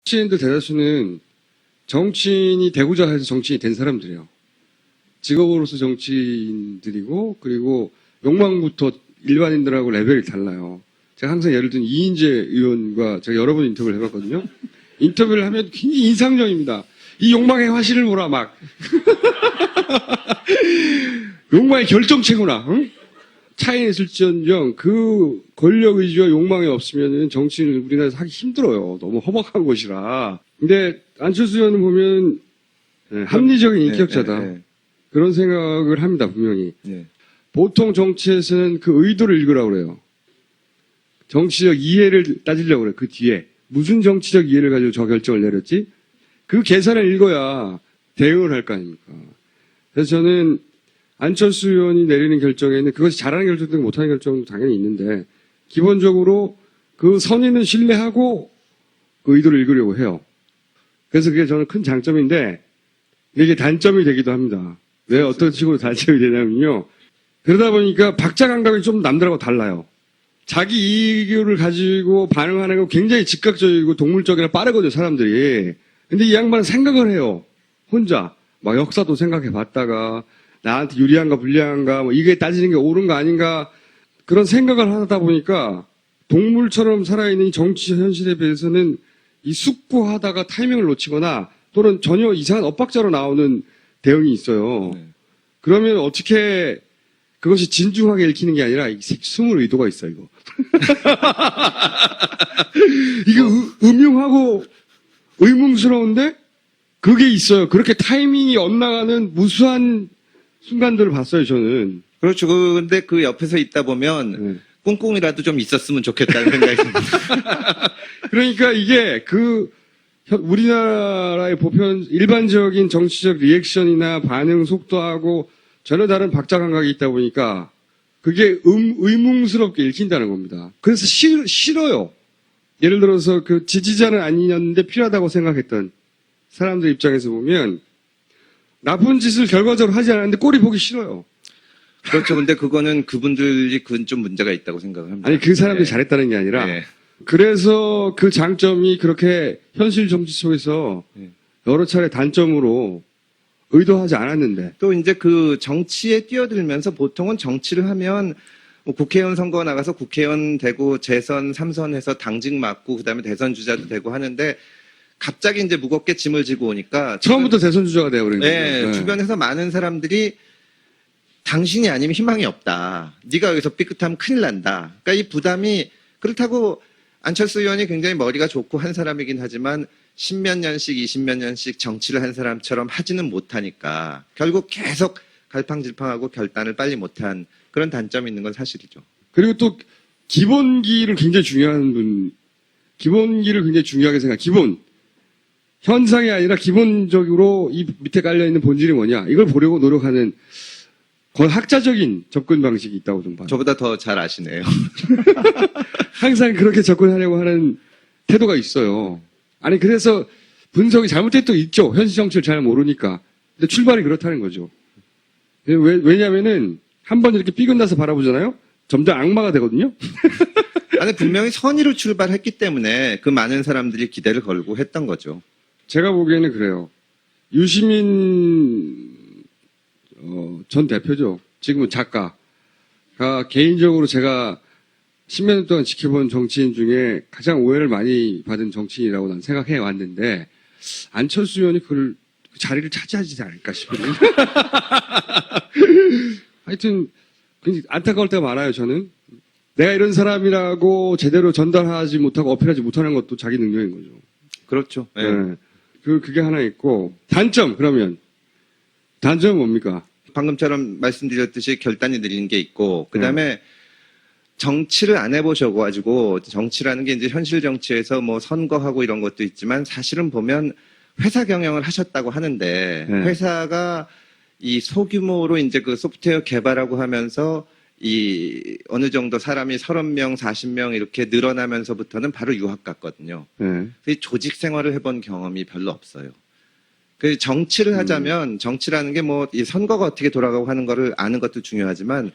정치인들 대다수는 정치인이 되고자 해서 정치인이 된 사람들이에요. 직업으로서 정치인들이고, 그리고 욕망부터 일반인들하고 레벨이 달라요. 제가 항상 예를 들면 이인재 의원과 제가 여러 번 인터뷰를 해봤거든요. 인터뷰를 하면 굉장히 인상적입니다. 이 욕망의 화신을 보라, 막. 욕망의 결정체구나, 응? 차이는 있을지언정 그 권력 의지와 욕망이 없으면 정치인을 우리나라에서 하기 힘들어요. 너무 험악한 곳이라. 근데 안철수 의원은 보면 합리적인 인격자다. 그런 생각을 합니다, 분명히. 보통 정치에서는 그 의도를 읽으라고 그래요. 정치적 이해를 따지려고 그래요, 그 뒤에. 무슨 정치적 이해를 가지고 저 결정을 내렸지? 그 계산을 읽어야 대응을 할 거 아닙니까? 그래서 저는 안철수 의원이 내리는 결정에는 그것이 잘하는 결정도 못하는 결정도 당연히 있는데 기본적으로 그 선의는 신뢰하고 그 의도를 읽으려고 해요. 그래서 그게 저는 큰 장점인데 이게 단점이 되기도 합니다. 왜 어떤 식으로 단점이 되냐면요. 그러다 보니까 박자 감각이 좀 남들하고 달라요. 자기 이익을 가지고 반응하는 거 굉장히 즉각적이고 동물적이나 빠르거든요, 사람들이. 근데 이 양반은 생각을 해요. 혼자. 막 역사도 생각해 봤다가 나한테 유리한가 불리한가 뭐 이게 따지는 게 옳은가 아닌가 그런 생각을 하다 보니까 동물처럼 살아있는 이 정치 현실에 비해서는 이 숙고하다가 타이밍을 놓치거나 또는 전혀 이상한 엇박자로 나오는 대응이 있어요. 그러면 어떻게 그것이 진중하게 읽히는 게 아니라 숨을 의도가 있어, 이거. 이게 음흉하고 의문스러운데 그게 있어요. 그렇게 타이밍이 엇나가는 무수한 순간들을 봤어요, 저는. 그렇죠. 근데 그 옆에서 있다 보면 꿍꿍이라도 좀 있었으면 좋겠다는 생각이 듭니다. 그러니까 이게 우리나라의 보편 일반적인 정치적 리액션이나 반응 속도하고 전혀 다른 박자 감각이 있다 보니까 그게 의문스럽게 읽힌다는 겁니다. 그래서 싫어요. 예를 들어서 그 지지자는 아니었는데 필요하다고 생각했던 사람들 입장에서 보면 나쁜 짓을 결과적으로 하지 않았는데 꼴이 보기 싫어요. 그렇죠. 근데 그거는 그분들이 그건 좀 문제가 있다고 생각을 합니다. 아니, 그 사람들이 잘했다는 게 아니라 그래서 그 장점이 그렇게 현실 정치 속에서 여러 차례 단점으로 의도하지 않았는데. 또 이제 그 정치에 뛰어들면서 보통은 정치를 하면 뭐 국회의원 선거 나가서 국회의원 되고 재선, 3선해서 당직 맡고 그다음에 대선 주자도 되고 하는데 갑자기 이제 무겁게 짐을 지고 오니까 처음부터 대선 주자가 되어버린 거죠. 네, 주변에서 많은 사람들이 당신이 아니면 희망이 없다. 네가 여기서 삐끗하면 큰일 난다. 그러니까 이 부담이 그렇다고 안철수 의원이 굉장히 머리가 좋고 한 사람이긴 하지만 10몇 년씩 20몇 년씩 정치를 한 사람처럼 하지는 못하니까 결국 계속 갈팡질팡하고 결단을 빨리 못한 그런 단점이 있는 건 사실이죠. 그리고 또 기본기를 굉장히 중요하게 생각. 기본. 현상이 아니라 기본적으로 이 밑에 깔려있는 본질이 뭐냐. 이걸 보려고 노력하는 거의 학자적인 접근 방식이 있다고 좀 봐요. 저보다 더 잘 아시네요. 항상 그렇게 접근하려고 하는 태도가 있어요. 아니, 그래서 분석이 잘못된 또 있죠. 현실 정치를 잘 모르니까. 근데 출발이 그렇다는 거죠. 왜냐면은 한 번 이렇게 삐끗나서 바라보잖아요? 점점 악마가 되거든요? 아니, 분명히 선의로 출발했기 때문에 그 많은 사람들이 기대를 걸고 했던 거죠. 제가 보기에는 그래요. 유시민 전 대표죠. 지금은 작가가 개인적으로 제가 10몇 년 동안 지켜본 정치인 중에 가장 오해를 많이 받은 정치인이라고 난 생각해 왔는데 안철수 의원이 그 자리를 차지하지 않을까 싶어요. 하여튼 굉장히 안타까울 때가 많아요, 저는. 내가 이런 사람이라고 제대로 전달하지 못하고 어필하지 못하는 것도 자기 능력인 거죠. 그렇죠. 네. 그게 하나 있고 단점 그러면 단점은 뭡니까? 방금처럼 말씀드렸듯이 결단이 느린 게 있고 그다음에 정치를 안 해보셔가지고 정치라는 게 이제 현실 정치에서 뭐 선거하고 이런 것도 있지만 사실은 보면 회사 경영을 하셨다고 하는데 회사가 이 소규모로 이제 그 소프트웨어 개발하고 하면서 이 어느 정도 사람이 30명, 40명 이렇게 늘어나면서부터는 바로 유학 갔거든요. 조직 생활을 해본 경험이 별로 없어요. 그 정치를 하자면 정치라는 게 뭐 이 선거가 어떻게 돌아가고 하는 거를 아는 것도 중요하지만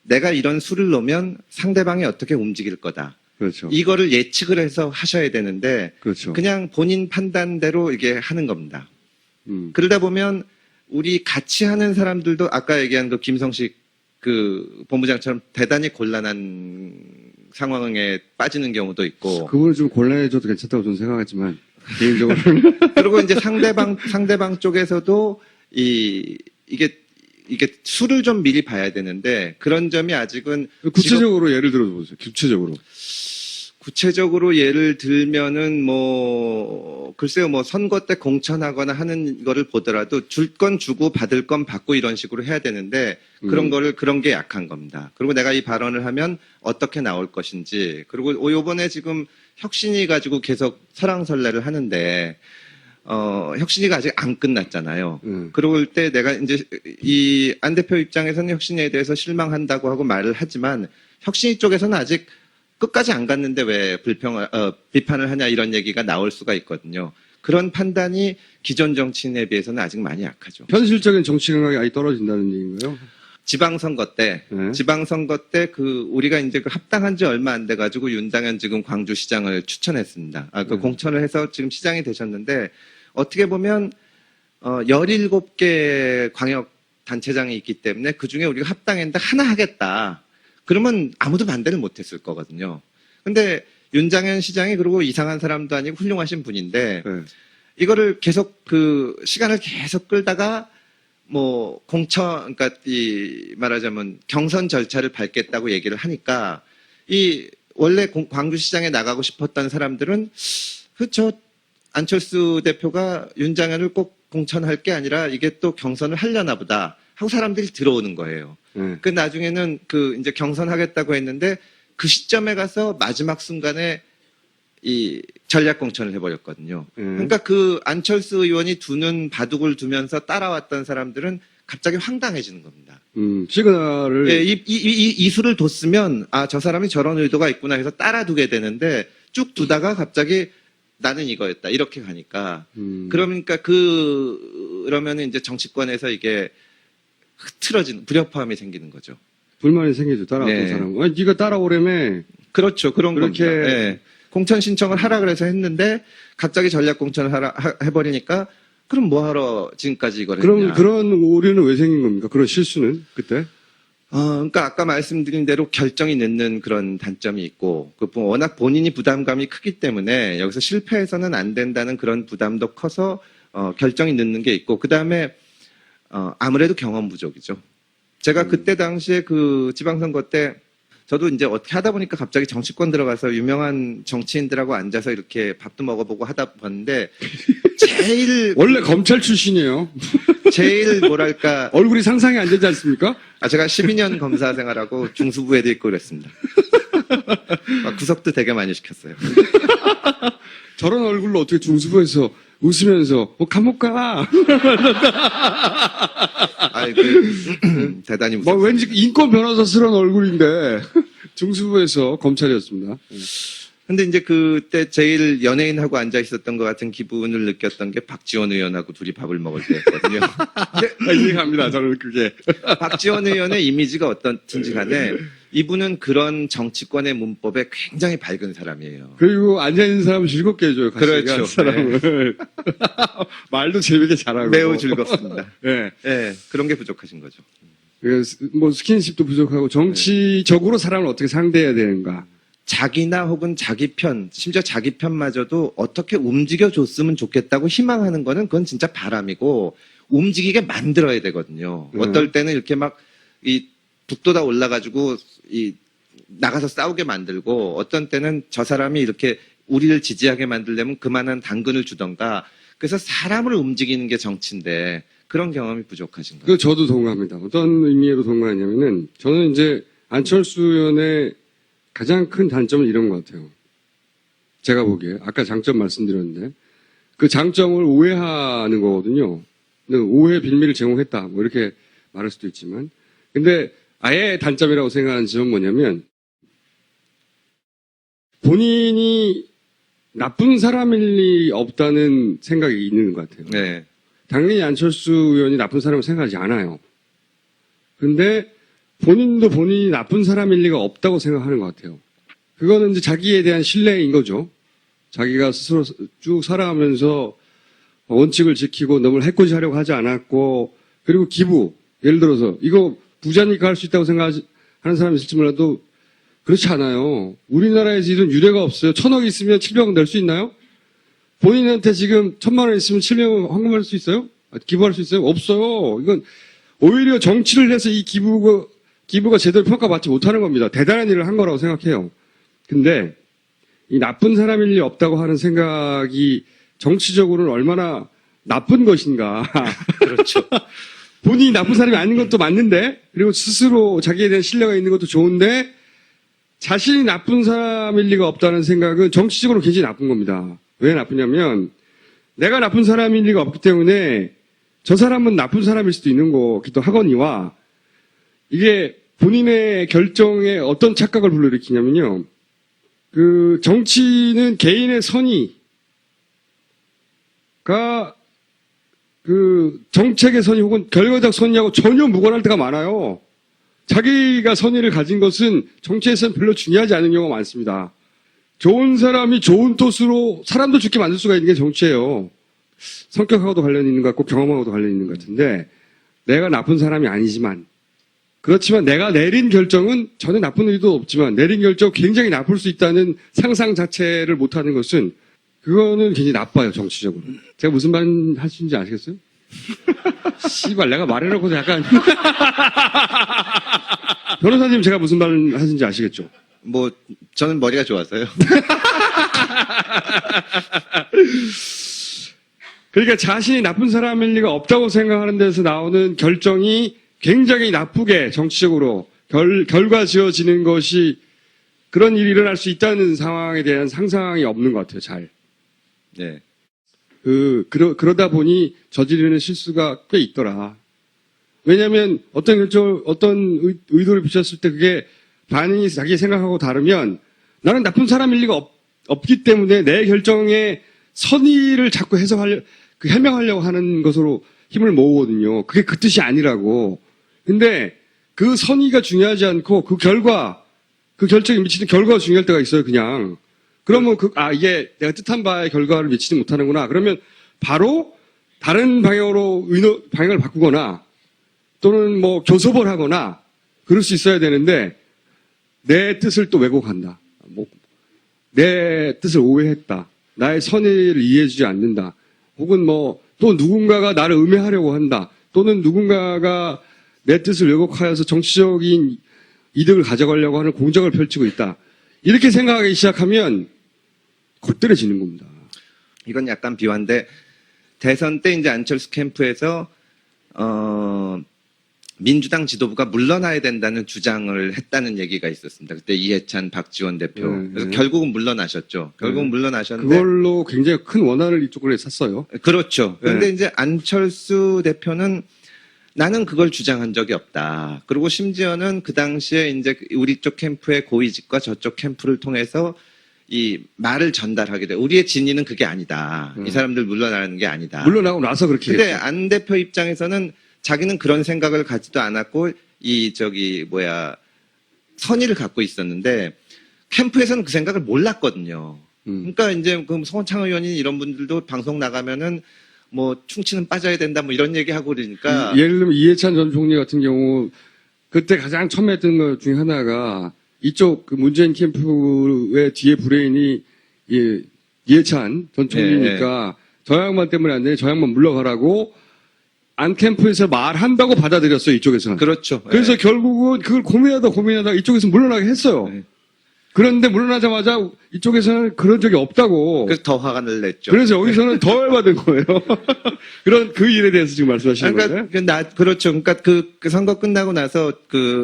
내가 이런 수를 놓으면 상대방이 어떻게 움직일 거다. 그렇죠. 이거를 예측을 해서 하셔야 되는데 그렇죠. 그냥 본인 판단대로 이게 하는 겁니다. 그러다 보면 우리 같이 하는 사람들도 아까 얘기한 그 김성식 그 본부장처럼 대단히 곤란한 상황에 빠지는 경우도 있고. 그분은 좀 곤란해져도 괜찮다고 저는 생각하지만 개인적으로는 그리고 이제 상대방 쪽에서도 이게 수를 좀 미리 봐야 되는데 그런 점이 아직은 구체적으로 예를 들어 보세요. 구체적으로 예를 들면은 글쎄요 선거 때 공천하거나 하는 거를 보더라도 줄 건 주고 받을 건 받고 이런 식으로 해야 되는데 그런 게 약한 겁니다. 그리고 내가 이 발언을 하면 어떻게 나올 것인지 그리고 요번에 지금 혁신이 가지고 계속 설왕설래를 하는데 혁신이가 아직 안 끝났잖아요. 그럴 때 내가 이제 이 안 대표 입장에서는 혁신에 대해서 실망한다고 하고 말을 하지만 혁신이 쪽에서는 아직 끝까지 안 갔는데 왜 비판을 하냐 이런 얘기가 나올 수가 있거든요. 그런 판단이 기존 정치인에 비해서는 아직 많이 약하죠. 현실적인 정치 감각이 아예 떨어진다는 얘기인가요? 지방선거 때 우리가 이제 그 합당한 지 얼마 안 돼 가지고 윤당현 지금 광주시장을 추천했습니다. 공천을 해서 지금 시장이 되셨는데 어떻게 보면 17개 광역 단체장이 있기 때문에 그중에 우리가 합당했는데 하나 하겠다. 그러면 아무도 반대를 못했을 거거든요. 근데 윤장현 시장이 그리고 이상한 사람도 아니고 훌륭하신 분인데 이거를 계속 시간을 계속 끌다가 그러니까 말하자면 경선 절차를 밟겠다고 얘기를 하니까 원래 광주시장에 나가고 싶었던 사람들은 안철수 대표가 윤장현을 꼭 공천할 게 아니라 이게 또 경선을 하려나 보다 하고 사람들이 들어오는 거예요. 그 나중에는 이제 경선하겠다고 했는데 그 시점에 가서 마지막 순간에 이 전략 공천을 해버렸거든요. 그러니까 안철수 의원이 두는 바둑을 두면서 따라왔던 사람들은 갑자기 황당해지는 겁니다. 시그널을. 예, 이 수를 뒀으면 저 사람이 저런 의도가 있구나 해서 따라두게 되는데 쭉 두다가 갑자기 나는 이거였다 이렇게 가니까 그러니까 그러면 이제 정치권에서 이게 흐트러지는 불협화음이 생기는 거죠. 불만이 생기죠. 따라왔던 사람. 아니, 네가 따라오려면. 그렇죠. 그런 그렇게 겁니다. 네. 공천 신청을 하라 그래서 했는데 갑자기 전략 공천을 해버리니까 그럼 뭐하러 지금까지 이걸 했냐. 그런 오류는 왜 생긴 겁니까? 그런 실수는 그때? 그러니까 아까 말씀드린 대로 결정이 늦는 그런 단점이 있고 워낙 본인이 부담감이 크기 때문에 여기서 실패해서는 안 된다는 그런 부담도 커서 결정이 늦는 게 있고 그다음에 아무래도 경험 부족이죠. 제가 그때 당시에 지방선거 때 저도 이제 어떻게 하다 보니까 갑자기 정치권 들어가서 유명한 정치인들하고 앉아서 이렇게 밥도 먹어보고 하다 봤는데 제일 원래 검찰 출신이에요. 제일 뭐랄까 얼굴이 상상이 안 되지 않습니까? 제가 12년 검사 생활하고 중수부에도 있고 그랬습니다. 구석도 되게 많이 시켰어요. 저런 얼굴로 어떻게 중수부에서 웃으면서 감옥 가. 대단히 무섭습니다. 왠지 인권 변호사스러운 얼굴인데 중수부에서 검찰이었습니다. 근데 이제 그때 제일 연예인하고 앉아 있었던 것 같은 기분을 느꼈던 게 박지원 의원하고 둘이 밥을 먹을 때였거든요. 이해합니다. 저는 그게. 박지원 의원의 이미지가 어떻든지 간에 이분은 그런 정치권의 문법에 굉장히 밝은 사람이에요. 그리고 앉아있는 사람을 즐겁게 해줘요. 같이 그렇죠. 사람을. 말도 재밌게 잘하고. 매우 즐겁습니다. 네. 네, 그런 게 부족하신 거죠. 스킨십도 부족하고 정치적으로 사람을 어떻게 상대해야 되는가. 자기나 혹은 자기 편, 심지어 자기 편마저도 어떻게 움직여줬으면 좋겠다고 희망하는 거는 그건 진짜 바람이고 움직이게 만들어야 되거든요. 어떨 때는 이렇게 북돋아 올라가지고 나가서 싸우게 만들고 어떤 때는 저 사람이 이렇게 우리를 지지하게 만들려면 그만한 당근을 주던가 그래서 사람을 움직이는 게 정치인데 그런 경험이 부족하신 거예요. 저도 동감합니다. 어떤 의미로 동감하냐면은 저는 이제 안철수 의원의 가장 큰 단점은 이런 것 같아요. 제가 보기에 아까 장점 말씀드렸는데 그 장점을 오해하는 거거든요. 오해 빌미를 제공했다 뭐 이렇게 말할 수도 있지만 근데 아예 단점이라고 생각하는 점은 뭐냐면 본인이 나쁜 사람일 리 없다는 생각이 있는 것 같아요. 네. 당연히 안철수 의원이 나쁜 사람을 생각하지 않아요. 근데 본인도 본인이 나쁜 사람일 리가 없다고 생각하는 것 같아요. 그거는 이제 자기에 대한 신뢰인 거죠. 자기가 스스로 쭉 살아가면서 원칙을 지키고 너무 해코지하려고 하지 않았고, 그리고 기부, 예를 들어서 이거 부자니까 할 수 있다고 생각하는 사람이 있을지 몰라도 그렇지 않아요. 우리나라에서 이런 유례가 없어요. 1,000억 있으면 700억 낼 수 있나요? 본인한테 지금 1,000만 원 있으면 700억 헌금할 수 있어요? 기부할 수 있어요? 없어요. 이건 오히려 정치를 해서 이 기부가 제대로 평가받지 못하는 겁니다. 대단한 일을 한 거라고 생각해요. 근데 이 나쁜 사람일 리 없다고 하는 생각이 정치적으로는 얼마나 나쁜 것인가. 그렇죠. 본인이 나쁜 사람이 아닌 것도 맞는데, 그리고 스스로 자기에 대한 신뢰가 있는 것도 좋은데, 자신이 나쁜 사람일 리가 없다는 생각은 정치적으로 굉장히 나쁜 겁니다. 왜 나쁘냐면, 내가 나쁜 사람일 리가 없기 때문에 저 사람은 나쁜 사람일 수도 있는 거기도 하거니와, 이게 본인의 결정에 어떤 착각을 불러일으키냐면요. 그 정치는 개인의 선의가 그 정책의 선의 혹은 결과적 선의하고 전혀 무관할 때가 많아요. 자기가 선의를 가진 것은 정치에서는 별로 중요하지 않은 경우가 많습니다. 좋은 사람이 좋은 뜻으로 사람도 좋게 만들 수가 있는 게 정치예요. 성격하고도 관련이 있는 것 같고 경험하고도 관련이 있는 것 같은데, 내가 나쁜 사람이 아니지만, 그렇지만 내가 내린 결정은 전혀 나쁜 의도 없지만 내린 결정 굉장히 나쁠 수 있다는 상상 자체를 못하는 것은, 그거는 굉장히 나빠요, 정치적으로. 제가 무슨 말 하시는지 아시겠어요? 씨발, 내가 말해놓고 약간. 변호사님, 제가 무슨 말 하시는지 아시겠죠? 뭐 저는 머리가 좋아서요. 그러니까 자신이 나쁜 사람일 리가 없다고 생각하는 데서 나오는 결정이 굉장히 나쁘게 정치적으로 결과 지어지는 것이, 그런 일이 일어날 수 있다는 상황에 대한 상상이 없는 것 같아요, 잘. 네. 그러다 보니 저지르는 실수가 꽤 있더라. 왜냐면 어떤 의도를 비췄을 때 그게 반응이 자기 생각하고 다르면, 나는 나쁜 사람일 리가 없기 때문에 내 결정에 선의를 자꾸 해명하려고 하는 것으로 힘을 모으거든요. 그게 그 뜻이 아니라고. 근데 그 선의가 중요하지 않고 그 결정에 미치는 결과가 중요할 때가 있어요, 그냥. 그러면 이게 내가 뜻한 바의 결과를 미치지 못하는구나. 그러면 바로 다른 방향으로 방향을 바꾸거나 또는 뭐 교섭을 하거나 그럴 수 있어야 되는데, 내 뜻을 또 왜곡한다. 내 뜻을 오해했다. 나의 선의를 이해해주지 않는다. 혹은 또 누군가가 나를 음해하려고 한다. 또는 누군가가 내 뜻을 왜곡하여서 정치적인 이득을 가져가려고 하는 공작을 펼치고 있다. 이렇게 생각하기 시작하면 곧들어지는 겁니다. 이건 약간 비화인데, 대선 때 이제 안철수 캠프에서 민주당 지도부가 물러나야 된다는 주장을 했다는 얘기가 있었습니다. 그때 이해찬, 박지원 대표. 그래서 결국은 물러나셨죠. 결국은 물러나셨는데, 그걸로 굉장히 큰 원한을 이쪽으로 샀어요. 그렇죠. 그런데 이제 안철수 대표는 나는 그걸 주장한 적이 없다. 그리고 심지어는 그 당시에 이제 우리 쪽 캠프의 고위직과 저쪽 캠프를 통해서 이 말을 전달하게 돼. 우리의 진위는 그게 아니다. 이 사람들 물러나는 게 아니다. 물러나고 나서 그렇게 근데 했죠. 안 대표 입장에서는 자기는 그런 생각을 가지도 않았고 선의를 갖고 있었는데, 캠프에서는 그 생각을 몰랐거든요. 그러니까 이제 그 송원창 의원이 이런 분들도 방송 나가면은 뭐 충치는 빠져야 된다 뭐 이런 얘기하고 그러니까. 예를 들면 이해찬 전 총리 같은 경우 그때 가장 처음 했던 것 중에 하나가, 이쪽 그 문재인 캠프의 뒤에 브레인이 이해찬 전 총리니까 저 양반 때문에 안 되니 저 양반 물러가라고 안 캠프에서 말한다고 받아들였어요, 이쪽에서는. 그렇죠. 그래서 결국은 그걸 고민하다 이쪽에서 물러나게 했어요. 네. 그런데 물러나자마자 이쪽에서는 그런 적이 없다고. 그래서 더 화가 냈죠. 그래서 여기서는 더 열받은 거예요. 그 일에 대해서 지금 말씀하시는 거예요? 그렇죠. 그러니까 그 선거 끝나고 나서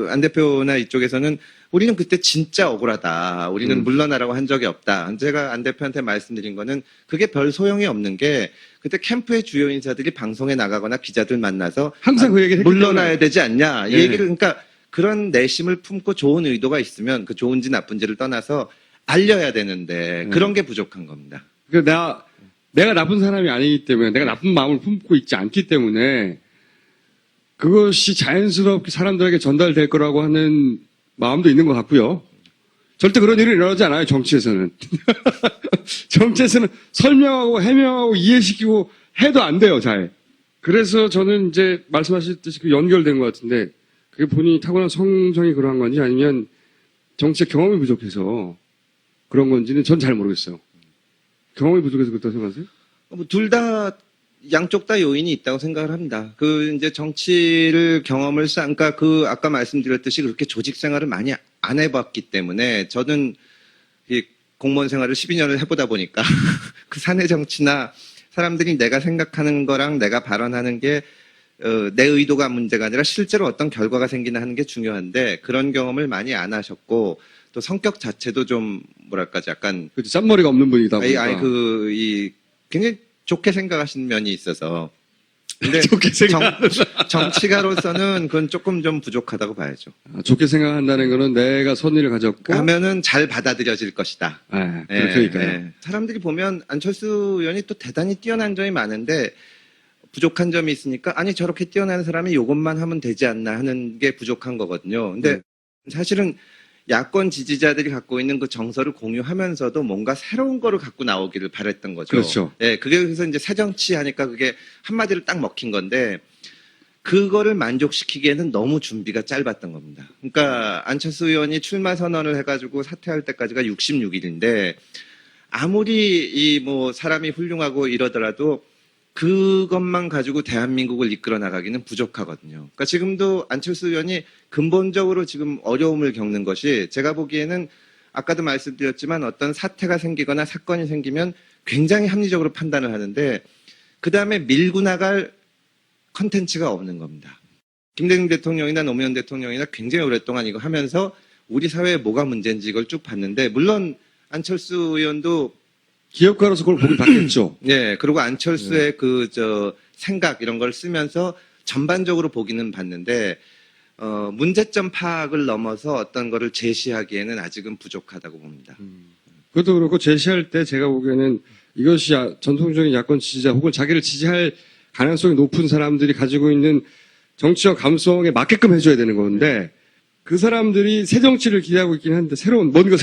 안 대표나 이쪽에서는 우리는 그때 진짜 억울하다. 우리는 물러나라고 한 적이 없다. 제가 안 대표한테 말씀드린 거는 그게 별 소용이 없는 게, 그때 캠프의 주요 인사들이 방송에 나가거나 기자들 만나서 항상 그 얘기를 했기 물러나야 때문에. 되지 않냐. 이 네. 얘기를, 그러니까 그런 내심을 품고 좋은 의도가 있으면 그 좋은지 나쁜지를 떠나서 알려야 되는데 그런 게 부족한 겁니다. 내가 나쁜 사람이 아니기 때문에, 내가 나쁜 마음을 품고 있지 않기 때문에 그것이 자연스럽게 사람들에게 전달될 거라고 하는 마음도 있는 것 같고요. 절대 그런 일이 일어나지 않아요, 정치에서는. 정치에서는 설명하고 해명하고 이해시키고 해도 안 돼요, 잘. 그래서 저는 이제 말씀하셨듯이 그 연결된 것 같은데, 그게 본인이 타고난 성정이 그러한 건지 아니면 정치의 경험이 부족해서 그런 건지는 전 잘 모르겠어요. 경험이 부족해서 그렇다고 생각하세요? 둘 다, 양쪽 다 요인이 있다고 생각을 합니다. 이제 정치를 경험을 그러니까 아까 말씀드렸듯이 그렇게 조직 생활을 많이 안 해봤기 때문에 저는 이 공무원 생활을 12년을 해보다 보니까 그 사내 정치나 사람들이 내가 생각하는 거랑 내가 발언하는 게 내 의도가 문제가 아니라 실제로 어떤 결과가 생기나 하는 게 중요한데 그런 경험을 많이 안 하셨고 또 성격 자체도 좀 뭐랄까 약간 그렇죠. 짠머리가 없는 분이다 보니까. 굉장히 좋게 생각하시는 면이 있어서 근데 좋게 정치가로서는 그건 조금 좀 부족하다고 봐야죠. 좋게 생각한다는 거는 내가 선의를 가졌고 하면은 잘 받아들여질 것이다. 그러니까요. 사람들이 보면 안철수 의원이 또 대단히 뛰어난 점이 많은데 부족한 점이 있으니까 아니 저렇게 뛰어난 사람이 이것만 하면 되지 않나 하는 게 부족한 거거든요. 근데 사실은 야권 지지자들이 갖고 있는 그 정서를 공유하면서도 뭔가 새로운 거를 갖고 나오기를 바랬던 거죠. 그렇죠. 그게 그래서 이제 새정치 하니까 그게 한마디로 딱 먹힌 건데 그거를 만족시키기에는 너무 준비가 짧았던 겁니다. 그러니까 안철수 의원이 출마 선언을 해가지고 사퇴할 때까지가 66일인데 아무리 사람이 훌륭하고 이러더라도 그것만 가지고 대한민국을 이끌어 나가기는 부족하거든요. 그러니까 지금도 안철수 의원이 근본적으로 지금 어려움을 겪는 것이 제가 보기에는 아까도 말씀드렸지만 어떤 사태가 생기거나 사건이 생기면 굉장히 합리적으로 판단을 하는데 그 다음에 밀고 나갈 컨텐츠가 없는 겁니다. 김대중 대통령이나 노무현 대통령이나 굉장히 오랫동안 이거 하면서 우리 사회에 뭐가 문제인지 이걸 쭉 봤는데 물론 안철수 의원도 기업가로서 그걸 보긴 봤겠죠. 네, 그리고 안철수의 생각 이런 걸 쓰면서 전반적으로 보기는 봤는데 문제점 파악을 넘어서 어떤 거를 제시하기에는 아직은 부족하다고 봅니다. 그것도 그렇고 제시할 때 제가 보기에는 이것이 전통적인 야권 지지자 혹은 자기를 지지할 가능성이 높은 사람들이 가지고 있는 정치적 감성에 맞게끔 해줘야 되는 건데 그 사람들이 새 정치를 기대하고 있긴 한데 뭔가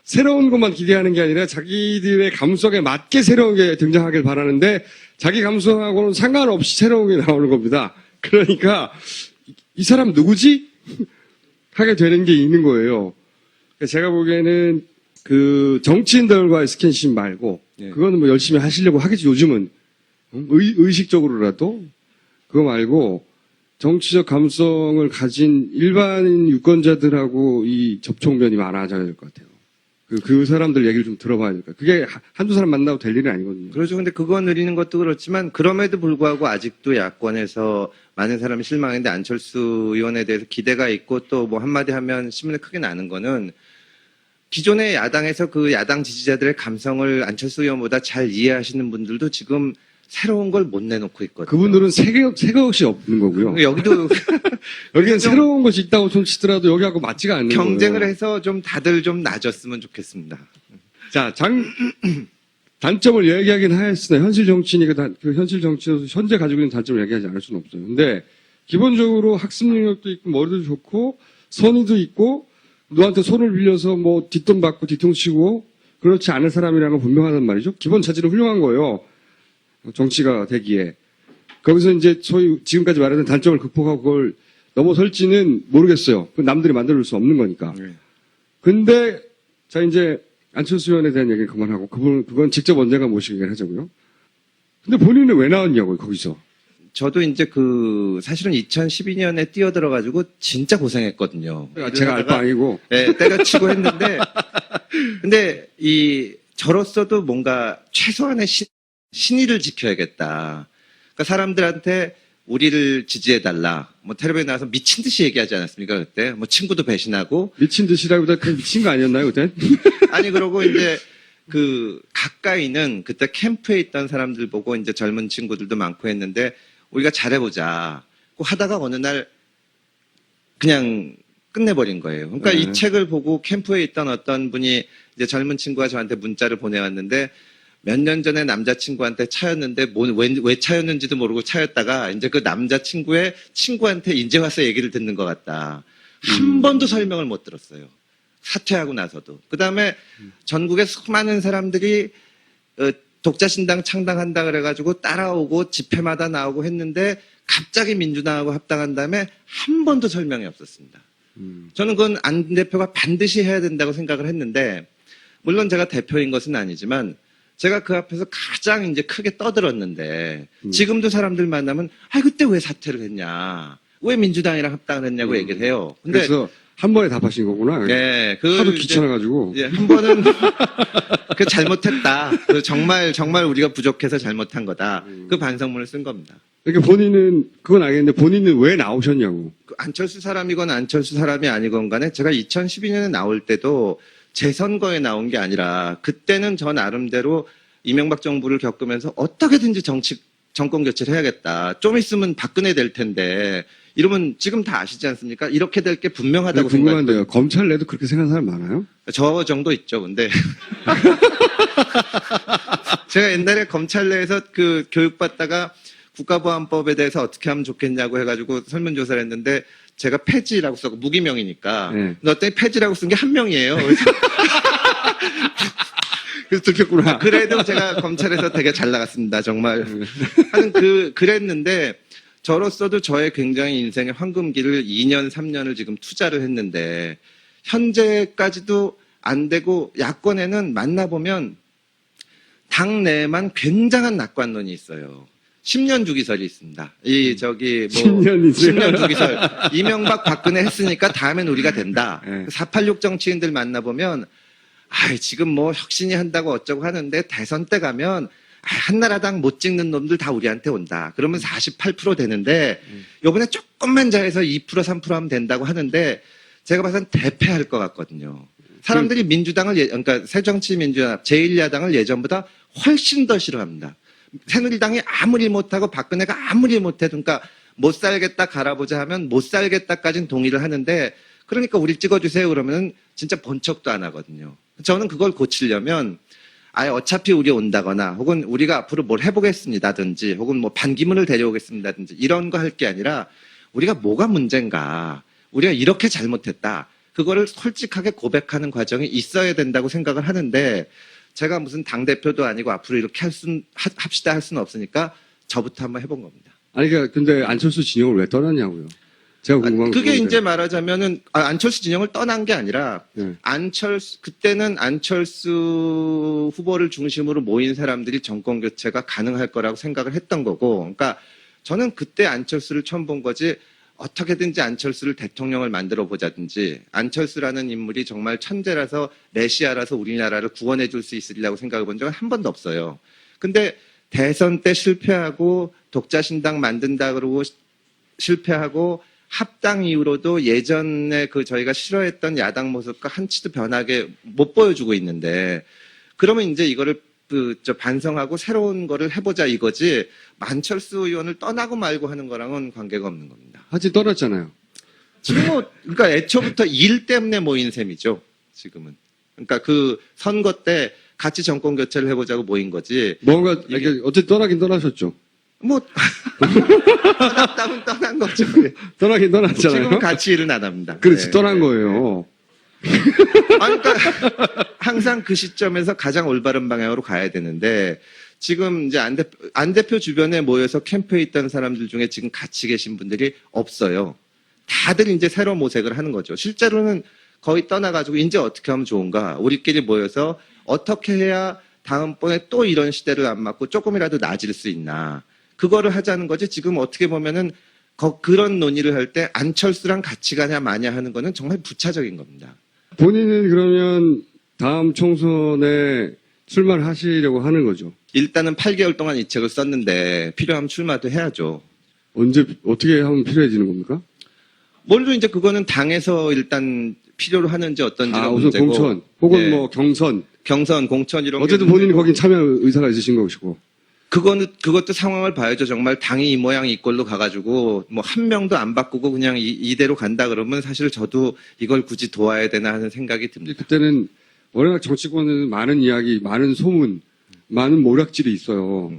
새로운 것만 기대하는 게 아니라 자기들의 감성에 맞게 새로운 게 등장하길 바라는데 자기 감성하고는 상관없이 새로운 게 나오는 겁니다. 그러니까 이 사람 누구지? 하게 되는 게 있는 거예요. 제가 보기에는 그 정치인들과의 스킨십 말고 그거는 뭐 열심히 하시려고 하겠지 요즘은 의식적으로라도 그거 말고 정치적 감성을 가진 일반인 유권자들하고 이 접촉면이 많아져야 될 것 같아요. 그 사람들 얘기를 좀 들어봐야 될까. 그게 한두 사람 만나도 될 일이 아니거든요. 그렇죠. 근데 그거 느리는 것도 그렇지만 그럼에도 불구하고 아직도 야권에서 많은 사람이 실망했는데 안철수 의원에 대해서 기대가 있고 또 뭐 한마디 하면 신문에 크게 나는 거는 기존의 야당에서 그 야당 지지자들의 감성을 안철수 의원보다 잘 이해하시는 분들도 지금 새로운 걸 못 내놓고 있거든요. 그분들은 새거 없이 없는 거고요. 여기도 여기는 새로운 것이 있다고 좀 치더라도 여기하고 맞지가 않는 거예요. 경쟁을 해서 좀 다들 좀 나아졌으면 좋겠습니다. 자, 단점을 얘기하긴 하였으나 현실 정치니까 그 현실 정치에서 현재 가지고 있는 단점을 얘기하지 않을 수는 없어요. 근데 기본적으로 학습 능력도 있고 머리도 좋고 선의도 있고 너한테 손을 빌려서 뭐 뒷돈 받고 뒤통치고 그렇지 않은 사람이라는 건 분명하단 말이죠. 기본 자질은 훌륭한 거예요. 정치가 되기에. 거기서 이제 소위 지금까지 말하는 단점을 극복하고 그걸 넘어설지는 모르겠어요. 그건 남들이 만들어줄 수 없는 거니까. 근데, 자, 이제 안철수 의원에 대한 얘기는 그만하고 그건 직접 언젠가 모시기 하자고요. 근데 본인은 왜 나왔냐고요, 거기서. 저도 이제 사실은 2012년에 뛰어들어가지고 진짜 고생했거든요. 제가 알 바 아니고. 네, 때려치고 했는데, 근데 저로서도 뭔가 최소한의 신의를 지켜야겠다. 그러니까 사람들한테 우리를 지지해달라. 뭐 텔레비전에 나와서 미친 듯이 얘기하지 않았습니까, 그때? 뭐 친구도 배신하고. 미친 듯이라기보다 그냥 미친 거 아니었나요, 그때? 아니, 그러고 이제 가까이는 그때 캠프에 있던 사람들 보고 이제 젊은 친구들도 많고 했는데 우리가 잘해보자. 하다가 어느 날 그냥 끝내버린 거예요. 그러니까 이 책을 보고 캠프에 있던 어떤 분이 이제 젊은 친구가 저한테 문자를 보내왔는데 몇 년 전에 남자친구한테 차였는데 왜 차였는지도 모르고 차였다가 이제 그 남자친구의 친구한테 이제 와서 얘기를 듣는 것 같다. 한 번도 설명을 못 들었어요. 사퇴하고 나서도. 그 다음에 전국의 수많은 사람들이 독자신당 창당한다 그래가지고 따라오고 집회마다 나오고 했는데 갑자기 민주당하고 합당한 다음에 한 번도 설명이 없었습니다. 저는 그건 안 대표가 반드시 해야 된다고 생각을 했는데, 물론 제가 대표인 것은 아니지만 제가 그 앞에서 가장 이제 크게 떠들었는데, 지금도 사람들 만나면 그때 왜 사퇴를 했냐, 왜 민주당이랑 합당을 했냐고 얘기를 해요. 근데 그래서 한 번에 답하신 거구나. 네, 하도 귀찮아가지고. 한 번은 그 잘못했다. 정말 우리가 부족해서 잘못한 거다. 그 반성문을 쓴 겁니다. 그러니까 본인은 그건 알겠는데 본인은 왜 나오셨냐고. 안철수 사람이건 안철수 사람이 아니건 간에 제가 2012년에 나올 때도 제 선거에 나온 게 아니라, 그때는 저 나름대로 이명박 정부를 겪으면서 어떻게든지 정권 교체를 해야겠다. 좀 있으면 박근혜 될 텐데 이러면 지금 다 아시지 않습니까? 이렇게 될 게 분명하다고 생각해요. 궁금한데요. 검찰 내도 그렇게 생각하는 사람 많아요? 저 정도 있죠. 근데 제가 옛날에 검찰 내에서 그 교육받다가 국가보안법에 대해서 어떻게 하면 좋겠냐고 해가지고 설문조사를 했는데 제가 폐지라고 써고 무기명이니까. 네. 근데 어떤 폐지라고 쓴 게 한 명이에요. 그래서 들켰구나. 그래도 제가 검찰에서 되게 잘 나갔습니다. 정말. 하는 그랬는데, 저로서도 저의 굉장히 인생의 황금기를 2년, 3년을 지금 투자를 했는데, 현재까지도 안 되고, 야권에는 만나보면 당 내에만 굉장한 낙관론이 있어요. 10년 주기설이 있습니다. 10년 주기설. 이명박 박근혜 했으니까 다음엔 우리가 된다. 네. 486 정치인들 만나보면, 지금 뭐 혁신이 한다고 어쩌고 하는데 대선 때 가면 한나라당 못 찍는 놈들 다 우리한테 온다. 그러면 48% 되는데 요번에 조금만 잘해서 2% 3% 하면 된다고 하는데, 제가 봐서는 대패할 것 같거든요. 사람들이 민주당을 그러니까 새정치민주연합 제1야당을 예전보다 훨씬 더 싫어합니다. 새누리당이 아무리 못하고 박근혜가 아무리 못해도, 그러니까 못 살겠다 갈아보자 하면 못 살겠다까지는 동의를 하는데, 그러니까 우리 찍어주세요 그러면 진짜 본 척도 안 하거든요. 저는 그걸 고치려면 어차피 우리 온다거나, 혹은 우리가 앞으로 뭘 해보겠습니다든지, 혹은 뭐 반기문을 데려오겠습니다든지 이런 거 할 게 아니라, 우리가 뭐가 문제인가, 우리가 이렇게 잘못했다, 그거를 솔직하게 고백하는 과정이 있어야 된다고 생각을 하는데, 제가 무슨 당대표도 아니고 앞으로 이렇게 합시다 할 수는 없으니까 저부터 한번 해본 겁니다. 그러니까 근데 안철수 진영을 왜 떠났냐고요. 제가 궁금한 그게 그건데. 이제 말하자면은 안철수 진영을 떠난 게 아니라, 네. 그때는 안철수 후보를 중심으로 모인 사람들이 정권 교체가 가능할 거라고 생각을 했던 거고, 그러니까 저는 그때 안철수를 처음 본 거지, 어떻게든지 안철수를 대통령을 만들어 보자든지, 안철수라는 인물이 정말 천재라서 메시아라서 우리나라를 구원해 줄 수 있으리라고 생각해 본 적은 한 번도 없어요. 근데 대선 때 실패하고 독자신당 만든다 그러고 실패하고, 합당 이후로도 예전에 저희가 싫어했던 야당 모습과 한치도 변하게 못 보여주고 있는데, 그러면 이제 이거를 반성하고 새로운 거를 해보자 이거지, 안철수 의원을 떠나고 말고 하는 거랑은 관계가 없는 겁니다. 하여튼 떠났잖아요. 지금 그러니까 애초부터 일 때문에 모인 셈이죠, 지금은. 그러니까 그 선거 때 같이 정권 교체를 해보자고 모인 거지. 뭔가, 어쨌든 떠나긴 떠나셨죠. 떠났다면 떠난 거죠. 떠나긴 떠났잖아요. 지금은 같이 일은 안 합니다. 그렇지, 네. 떠난 거예요. 그러니까 항상 그 시점에서 가장 올바른 방향으로 가야 되는데, 지금 이제 안 대표 주변에 모여서 캠프에 있던 사람들 중에 지금 같이 계신 분들이 없어요. 다들 이제 새로 모색을 하는 거죠. 실제로는 거의 떠나가지고 이제 어떻게 하면 좋은가, 우리끼리 모여서 어떻게 해야 다음번에 또 이런 시대를 안 맞고 조금이라도 나아질 수 있나, 그거를 하자는 거지. 지금 어떻게 보면은 그런 논의를 할 때 안철수랑 같이 가냐 마냐 하는 거는 정말 부차적인 겁니다. 본인은 그러면 다음 총선에 출마를 하시려고 하는 거죠? 일단은 8개월 동안 이 책을 썼는데 필요하면 출마도 해야죠. 어떻게 하면 필요해지는 겁니까? 뭘로 이제 그거는 당에서 일단 필요로 하는지 어떤지가 우선 문제고. 공천, 혹은 네. 뭐 경선. 경선, 공천 이런 어쨌든 게 본인이 거긴 참여 의사가 있으신 것이고. 그것도 상황을 봐야죠. 정말 당이 이 모양 이 꼴로 가가지고 뭐 한 명도 안 바꾸고 그냥 이대로 간다 그러면 사실 저도 이걸 굳이 도와야 되나 하는 생각이 듭니다. 그때는 워낙 정치권은 많은 이야기, 많은 소문, 많은 모략질이 있어요.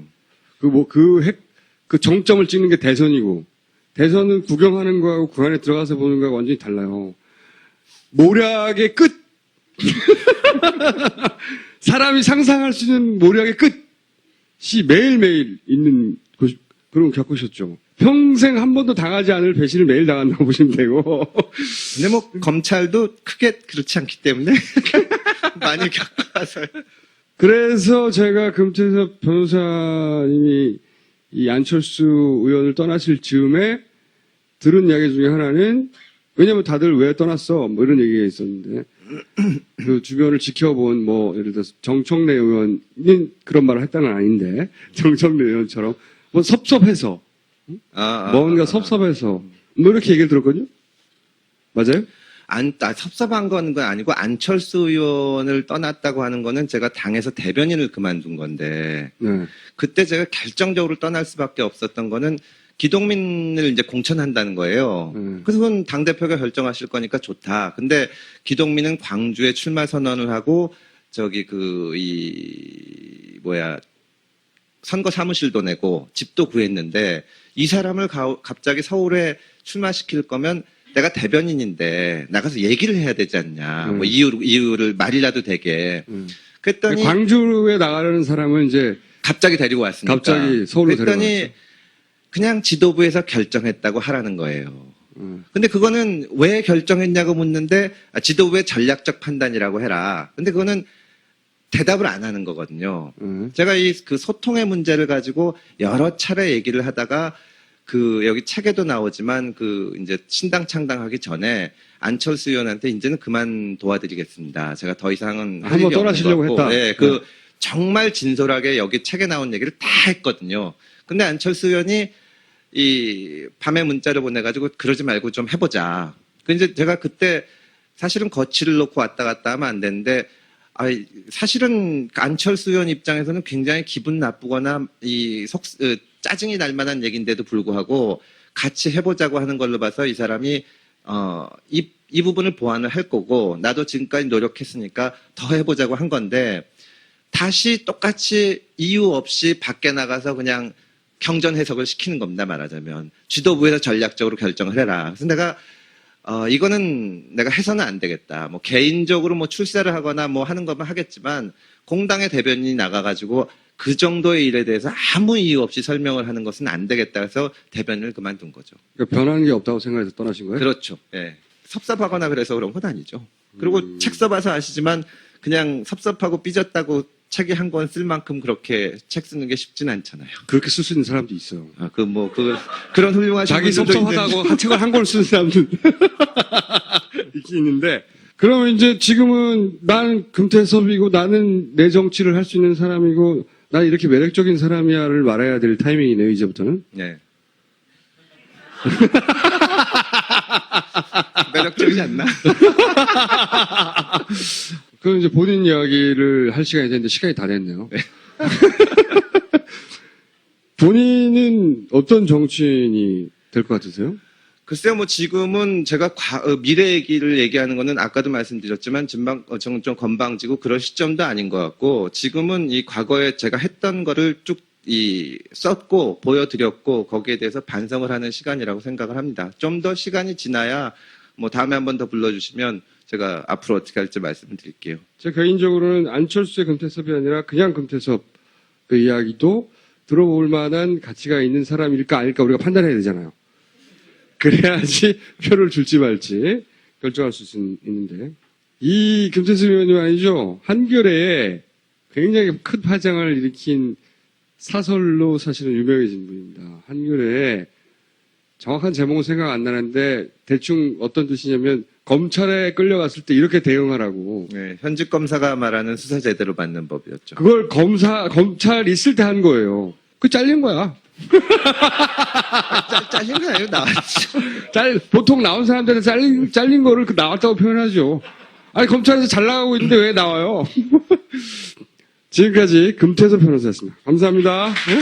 그 정점을 찍는 게 대선이고, 대선은 구경하는 거하고 그 안에 들어가서 보는 거하고 완전히 달라요. 모략의 끝, 사람이 상상할 수 있는 모략의 끝이 매일매일 있는 그런 거 겪으셨죠. 평생 한 번도 당하지 않을 배신을 매일 당한다고 보시면 되고. 근데 뭐 검찰도 크게 그렇지 않기 때문에 많이 겪어서. 그래서 제가 금태섭 변호사님이 이 안철수 의원을 떠나실 즈음에 들은 이야기 중에 하나는, 왜냐면 다들 왜 떠났어? 뭐 이런 얘기가 있었는데, 그 주변을 지켜본 뭐, 예를 들어서 정청래 의원은 그런 말을 했다는 건 아닌데, 정청래 의원처럼 뭐 섭섭해서, 뭔가 섭섭해서, 뭐 이렇게 얘기를 들었거든요? 맞아요? 섭섭한 건 아니고 안철수 의원을 떠났다고 하는 거는 제가 당에서 대변인을 그만둔 건데, 네. 그때 제가 결정적으로 떠날 수밖에 없었던 거는 기동민을 이제 공천한다는 거예요. 그래서 그건 당대표가 결정하실 거니까 좋다. 근데 기동민은 광주에 출마 선언을 하고, 선거 사무실도 내고 집도 구했는데, 이 사람을 갑자기 서울에 출마시킬 거면 내가 대변인인데 나가서 얘기를 해야 되지 않냐. 뭐 이유를 말이라도 되게. 그랬더니 광주에 나가려는 사람은 이제 갑자기 데리고 왔으니까. 갑자기 서울로 그랬더니 데려갔죠. 그냥 지도부에서 결정했다고 하라는 거예요. 근데 그거는 왜 결정했냐고 묻는데 지도부의 전략적 판단이라고 해라. 근데 그거는 대답을 안 하는 거거든요. 제가 그 소통의 문제를 가지고 여러 차례 얘기를 하다가 여기 책에도 나오지만 이제 신당 창당하기 전에 안철수 의원한테 이제는 그만 도와드리겠습니다. 제가 더 이상은 할 한번 일이 없는 떠나시려고 것 같고. 했다. 네, 정말 진솔하게 여기 책에 나온 얘기를 다 했거든요. 근데 안철수 의원이 이 밤에 문자를 보내가지고 그러지 말고 좀 해보자. 근데 제가 그때 사실은 거취를 놓고 왔다 갔다 하면 안 되는데, 사실은 안철수 의원 입장에서는 굉장히 기분 나쁘거나 짜증이 날 만한 얘기인데도 불구하고 같이 해보자고 하는 걸로 봐서 이 사람이 이 부분을 보완을 할 거고, 나도 지금까지 노력했으니까 더 해보자고 한 건데, 다시 똑같이 이유 없이 밖에 나가서 그냥 경전 해석을 시키는 겁니다. 말하자면 지도부에서 전략적으로 결정을 해라. 그래서 내가 이거는 내가 해서는 안 되겠다. 뭐 개인적으로 뭐 출세를 하거나 뭐 하는 것만 하겠지만, 공당의 대변인이 나가가지고 그 정도의 일에 대해서 아무 이유 없이 설명을 하는 것은 안 되겠다 해서 대변인을 그만둔 거죠. 그러니까 변하는 게 없다고 생각해서 떠나신 거예요? 그렇죠. 예. 섭섭하거나 그래서 그런 건 아니죠. 그리고 책 써봐서 아시지만 그냥 섭섭하고 삐졌다고 책이 한 권 쓸 만큼 그렇게 책 쓰는 게 쉽진 않잖아요. 그렇게 쓸 수 있는 사람도 있어요. 그런 훌륭하신 자기 분들도 섭섭하다고 책을 한 권 쓰는 사람도 있긴 있는데, 그러면 이제 지금은 난 금태섭이고 나는 내 정치를 할 수 있는 사람이고 난 이렇게 매력적인 사람이야를 말해야 될 타이밍이네요, 이제부터는. 네. 매력적이지 않나? 그럼 이제 본인 이야기를 할 시간이 됐는데 시간이 다 됐네요. 네. 본인은 어떤 정치인이 될 것 같으세요? 글쎄요, 뭐 지금은 제가 미래 얘기를 얘기하는 거는 아까도 말씀드렸지만 좀 건방지고 그럴 시점도 아닌 것 같고, 지금은 이 과거에 제가 했던 거를 쭉 썼고 보여드렸고 거기에 대해서 반성을 하는 시간이라고 생각을 합니다. 좀 더 시간이 지나야 뭐 다음에 한 번 더 불러주시면 제가 앞으로 어떻게 할지 말씀을 드릴게요. 제가 개인적으로는 안철수의 금태섭이 아니라 그냥 금태섭의 이야기도 들어볼 만한 가치가 있는 사람일까 아닐까 우리가 판단해야 되잖아요. 그래야지 표를 줄지 말지 결정할 수 있는데, 이 금태섭 의원님 아니죠? 한겨레에 굉장히 큰 파장을 일으킨 사설로 사실은 유명해진 분입니다. 한겨레에 정확한 제목은 생각 안 나는데 대충 어떤 뜻이냐면 검찰에 끌려갔을 때 이렇게 대응하라고. 네, 현직 검사가 말하는 수사 제대로 받는 법이었죠. 그걸 검찰 있을 때 한 거예요. 그 잘린 거야. 잘린 거 아니에요? 나왔죠. 보통 나온 사람들은 잘린 거를 나왔다고 표현하죠. 아니, 검찰에서 잘 나가고 있는데 왜 나와요? 지금까지 금태섭 변호사였습니다. 감사합니다. 네?